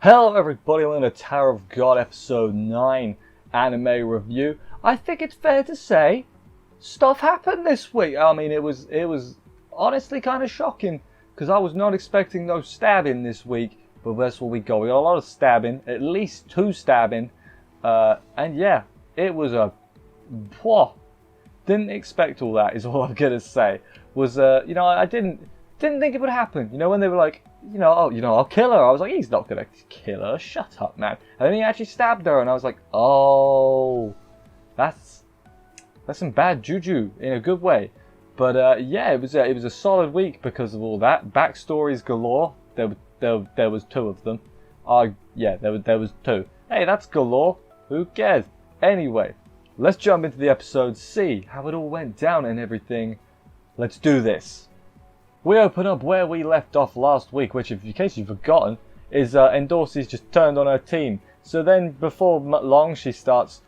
Hello everybody, I'm in a Tower of God episode 9 anime review. I think it's fair to say stuff happened this week. I mean, it was honestly kind of shocking because I was not expecting no stabbing this week, but that's what we got. We got a lot of stabbing, at least 2 stabbing, and yeah, it was a didn't expect all that is all I'm gonna say. Was I didn't think it would happen. You know, when they were like, I'll kill her. I was like, he's not gonna kill her. Shut up, man. And then he actually stabbed her, and I was like, oh, that's some bad juju in a good way. But yeah, it was a solid week because of all that. Backstories galore. There was 2 of them. Yeah, there was 2. Hey, that's galore. Who cares? Anyway, let's jump into the episode, see how it all went down and everything. Let's do this. We open up where we left off last week, which, in case you've forgotten, is Endorsi's just turned on her team. So then, before long, she starts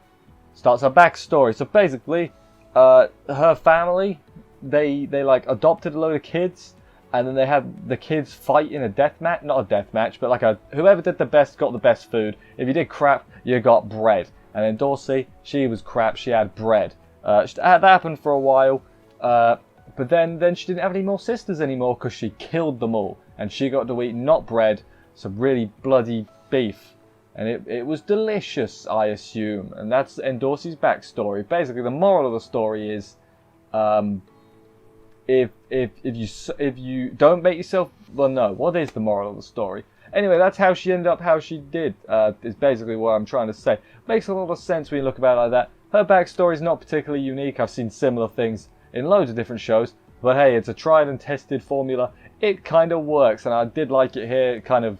her backstory. So basically, her family, they like adopted a load of kids, and then they had the kids fight in a death match. Not a death match, but like whoever did the best got the best food. If you did crap, you got bread. And Endorsi, she was crap, she had bread. That happened for a while. But then she didn't have any more sisters anymore because she killed them all. And she got to eat not bread, some really bloody beef. And it was delicious, I assume. And that's Endorsi's backstory. Basically, the moral of the story is, if you don't make yourself, well, no, what is the moral of the story? Anyway, that's how she ended up how she did, is basically what I'm trying to say. Makes a lot of sense when you look about it like that. Her backstory is not particularly unique. I've seen similar things in loads of different shows, but hey, it's a tried and tested formula. It kind of works, and I did like it here, kind of,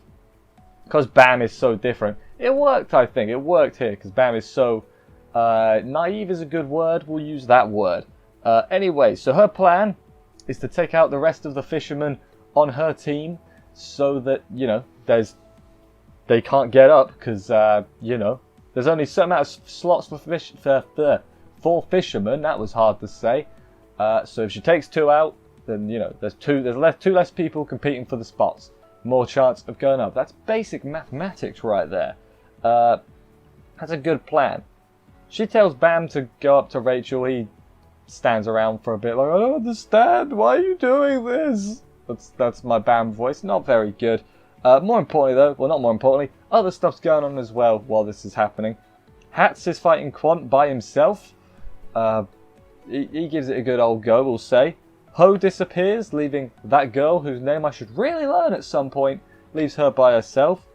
because Bam is so different. It worked, I think. It worked here, because Bam is so, naive is a good word. We'll use that word. Anyway, so her plan is to take out the rest of the fishermen on her team, so that, they can't get up, because, there's only a certain amount of slots for fishermen. That was hard to say. So if she takes 2 out, then there's 2 less people competing for the spots. More chance of going up. That's basic mathematics right there. That's a good plan. She tells Bam to go up to Rachel. He stands around for a bit like, I don't understand. Why are you doing this? That's my Bam voice. Not very good. More importantly though, well, not more importantly, other stuff's going on as well while this is happening. Hats is fighting Quant by himself. He gives it a good old go, we'll say. Ho disappears, leaving that girl, whose name I should really learn at some point, leaves her by herself.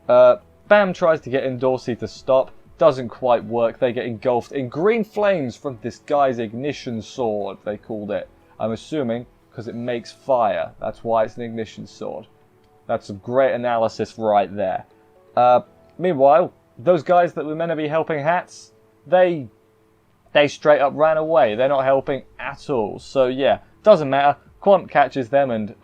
Bam tries to get Endorsi to stop. Doesn't quite work. They get engulfed in green flames from this guy's ignition sword, they called it. I'm assuming because it makes fire. That's why it's an ignition sword. That's some great analysis right there. Meanwhile, those guys that were meant to be helping Hats, they straight up ran away. They're not helping at all. So yeah, doesn't matter. Quant catches them and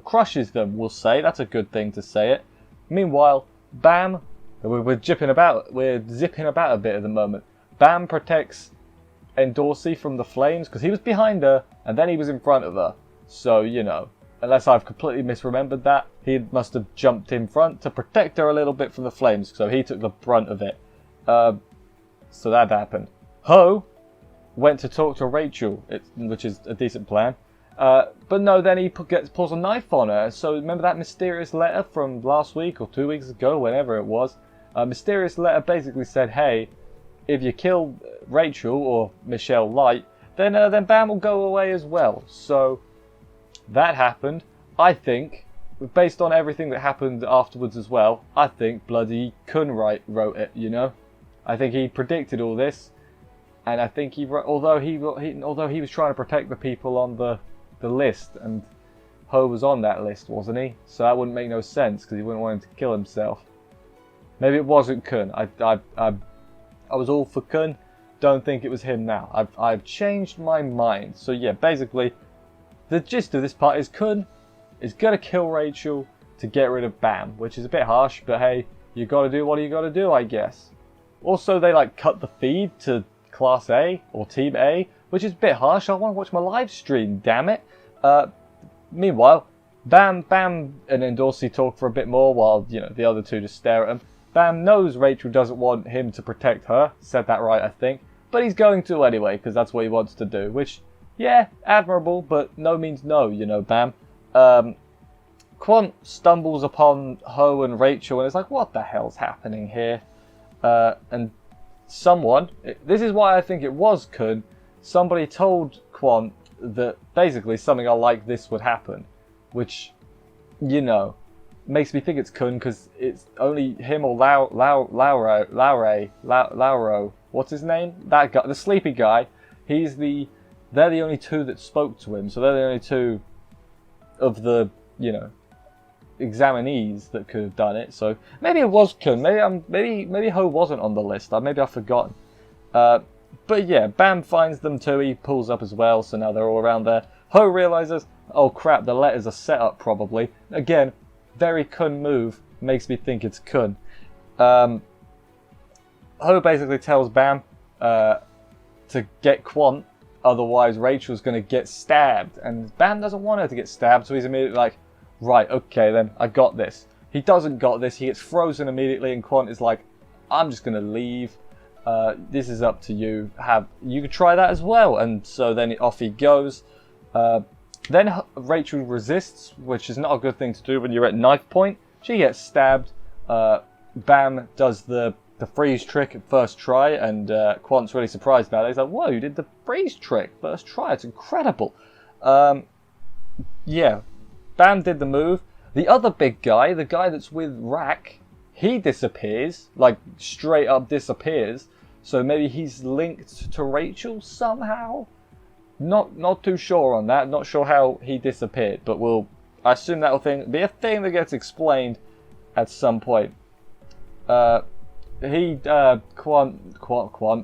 crushes them, we'll say. That's a good thing to say it. Meanwhile, Bam, we're zipping about a bit at the moment. Bam protects Endorsi from the flames because he was behind her and then he was in front of her. So, unless I've completely misremembered that, he must have jumped in front to protect her a little bit from the flames. So he took the brunt of it. So that happened. Ho went to talk to Rachel, which is a decent plan. But no, then he pulls a knife on her. So remember that mysterious letter from last week or 2 weeks ago, whenever it was? A mysterious letter basically said, hey, if you kill Rachel or Michelle Light, then Bam will go away as well. So that happened. I think, based on everything that happened afterwards as well, I think bloody Kun wrote it, I think he predicted all this, and I think although he was trying to protect the people on the list, and Ho was on that list, wasn't he? So that wouldn't make no sense because he wouldn't want him to kill himself. Maybe it wasn't Kun. I was all for Kun. Don't think it was him now. I've changed my mind. So yeah, basically, the gist of this part is Kun is gonna kill Rachel to get rid of Bam, which is a bit harsh, but hey, you gotta do what you gotta do, I guess. Also, they cut the feed to Class A or Team A, which is a bit harsh. I want to watch my live stream, damn it. Meanwhile, Bam and Endorsey talk for a bit more while, you know, the other two just stare at him. Bam knows Rachel doesn't want him to protect her. Said that right, I think. But he's going to anyway, because that's what he wants to do. Which, yeah, admirable, but no means no, you know, Bam. Quant stumbles upon Ho and Rachel, and it's like, what the hell's happening here? And someone, this is why I think it was Kun, somebody told Quant that basically something like this would happen. Which, you know, makes me think it's Kun, because it's only him or Lauro, what's his name? That guy, the sleepy guy. They're the only two that spoke to him, so they're the only two of the, you know, examinees that could have done it. So maybe it was Kun. Maybe Ho wasn't on the list. Maybe I've forgotten. But yeah, Bam finds them too. He pulls up as well, so now they're all around there. Ho realizes, oh crap, the letters are set up probably. Again, very Kun move. Makes me think it's Kun. Ho basically tells Bam to get Quant, otherwise Rachel's going to get stabbed. And Bam doesn't want her to get stabbed, so he's immediately like, right, okay then, I got this. He doesn't got this, he gets frozen immediately, and Quant is like, I'm just going to leave. This is up to you. You could try that as well. And so then off he goes. Then Rachel resists, which is not a good thing to do when you're at knife point. She gets stabbed. Bam does the freeze trick at first try, and Quant's really surprised about it. He's like, whoa, you did the freeze trick first try. It's incredible. Yeah, Bam did the move. The other big guy, the guy that's with Rack, he disappears. Like, straight up disappears. So maybe he's linked to Rachel somehow? Not too sure on that. Not sure how he disappeared, but I assume that'll be a thing that gets explained at some point. Quant,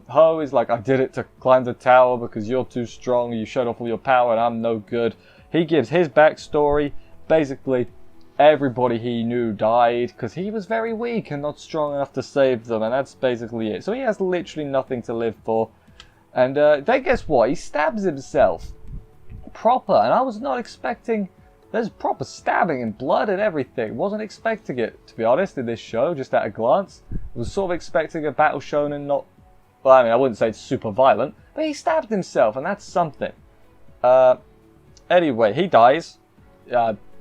Ho is like, I did it to climb the tower because you're too strong, you showed off all your power and I'm no good. He gives his backstory. Basically, everybody he knew died because he was very weak and not strong enough to save them, and that's basically it. So he has literally nothing to live for. And then guess what? He stabs himself. Proper. And I was not expecting... There's proper stabbing and blood and everything. Wasn't expecting it, to be honest, in this show, just at a glance. I was sort of expecting a battle shonen not... Well, I mean, I wouldn't say it's super violent, but he stabbed himself, and that's something. Anyway, he dies.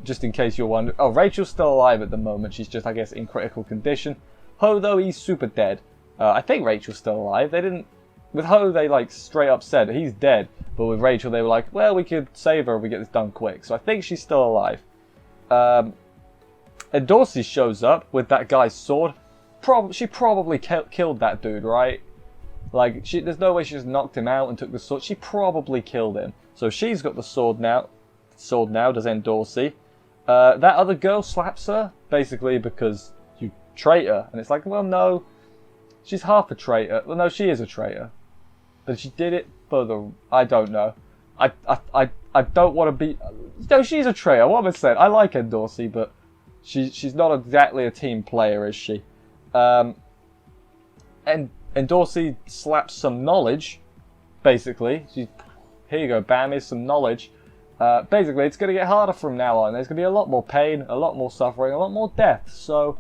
Just in case you're wondering. Oh, Rachel's still alive at the moment. She's just, I guess, in critical condition. Ho, though, he's super dead. I think Rachel's still alive. They didn't... With Ho, they like straight up said he's dead, but with Rachel, they were like, well, we could save her if we get this done quick. So I think she's still alive. And Dorsey shows up with that guy's sword. She probably killed that dude, right? Like, there's no way she just knocked him out and took the sword. She probably killed him. So she's got the sword now. Does Endorsey. That other girl slaps her, basically because you traitor. And it's like, well, no, she's half a traitor. Well, no, she is a traitor. But she did it for the... I don't know. I don't want to be... No, she's a traitor. What am I saying? I like Endorsey, but she's not exactly a team player, is she? And Endorsey slaps some knowledge, basically. Here you go, Bam, here's some knowledge. Basically, it's going to get harder from now on. There's going to be a lot more pain, a lot more suffering, a lot more death. So,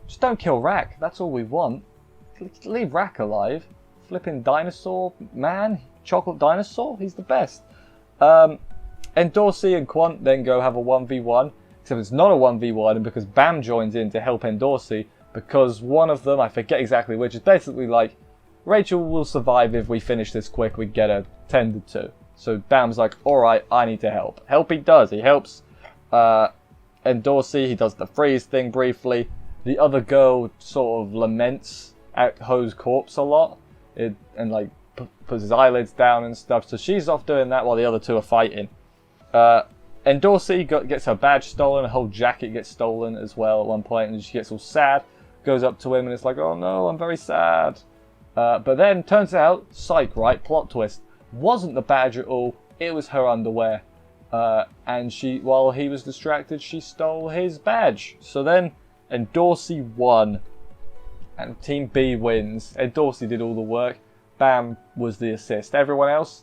just don't kill Rack. That's all we want. Leave Rack alive. Flipping dinosaur man, chocolate dinosaur, he's the best. Endorsey and Quant then go have a 1v1, except it's not a 1v1, and because Bam joins in to help Endorsey, because one of them, I forget exactly which, is basically like, Rachel will survive if we finish this quick, we get a 10 to 2. So Bam's like, alright, I need to help. Help he does, he helps Endorsey, he does the freeze thing briefly. The other girl sort of laments at Ho's corpse a lot. And like puts his eyelids down and stuff. So she's off doing that while the other two are fighting. Endorsey gets her badge stolen. Her whole jacket gets stolen as well at one point, and she gets all sad. Goes up to him and it's like, oh no, I'm very sad. But then turns out, psych, right? Plot twist. Wasn't the badge at all. It was her underwear. And while he was distracted, she stole his badge. So then Endorsey won. And Team B wins. Endorsey did all the work. Bam was the assist. Everyone else?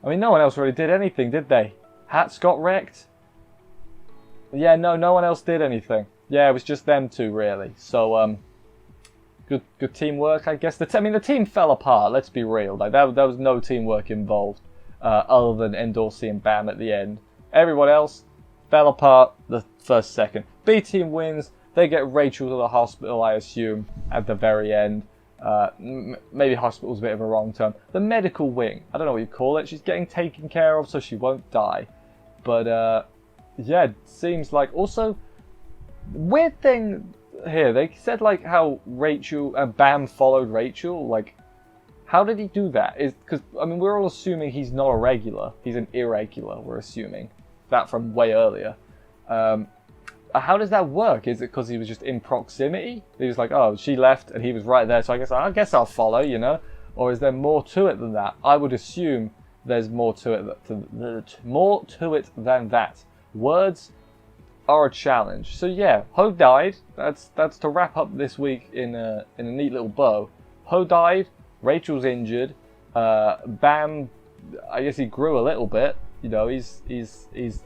I mean, no one else really did anything, did they? Hats got wrecked. Yeah, no one else did anything. Yeah, it was just them two really. So good teamwork, I guess. The team fell apart. Let's be real. Like there was no teamwork involved, other than Endorsi and Bam at the end. Everyone else fell apart the first second. B team wins. They get Rachel to the hospital, I assume, at the very end. Maybe hospital's a bit of a wrong term. The medical wing. I don't know what you call it. She's getting taken care of so she won't die. But yeah, it seems like also weird thing here. They said like how Rachel and Bam followed Rachel. Like, how did he do that? Is because I mean we're all assuming he's not a regular. He's an irregular. We're assuming that from way earlier. How does that work? Is it because he was just in proximity? He was like, oh, she left and he was right there, so I guess I'll follow, you know? Or is there more to it than that? I would assume there's more to it than that. Words are a challenge. So yeah, Ho died. That's to wrap up this week in a neat little bow. Ho died. Rachel's injured. Bam, I guess he grew a little bit. You know, he's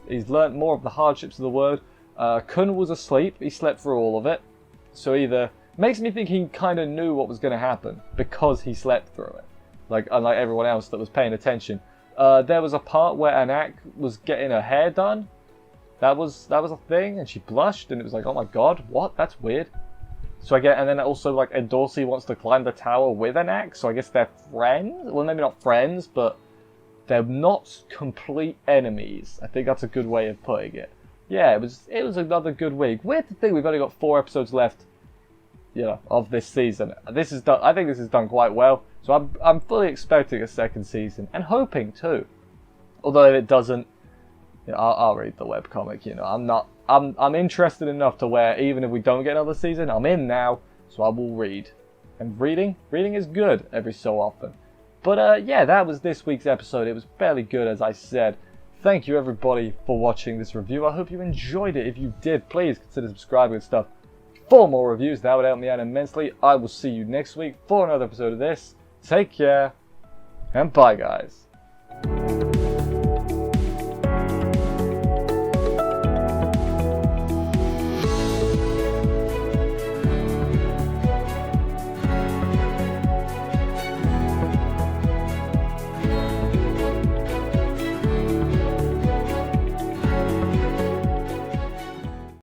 learnt more of the hardships of the world. Kun was asleep. He slept through all of it. So either makes me think he kind of knew what was going to happen because he slept through it. Like unlike everyone else that was paying attention. There was a part where Anak was getting her hair done. That was a thing, and she blushed, and it was like, oh my god, what? That's weird. So and then also like Endorsi wants to climb the tower with Anak. So I guess they're friends. Well, maybe not friends, but they're not complete enemies. I think that's a good way of putting it. Yeah, it was another good week. Weird to think we've only got 4 episodes left, you know, of this season. This is done. I think this is done quite well. So I'm fully expecting a second season and hoping too. Although if it doesn't, you know, I'll read the webcomic. You know, I'm interested enough to where even if we don't get another season, I'm in now, so I will read. And reading is good every so often. But yeah, that was this week's episode. It was fairly good, as I said. Thank you everybody for watching this review. I hope you enjoyed it. If you did, please consider subscribing and stuff for more reviews. That would help me out immensely. I will see you next week for another episode of this. Take care, and bye guys.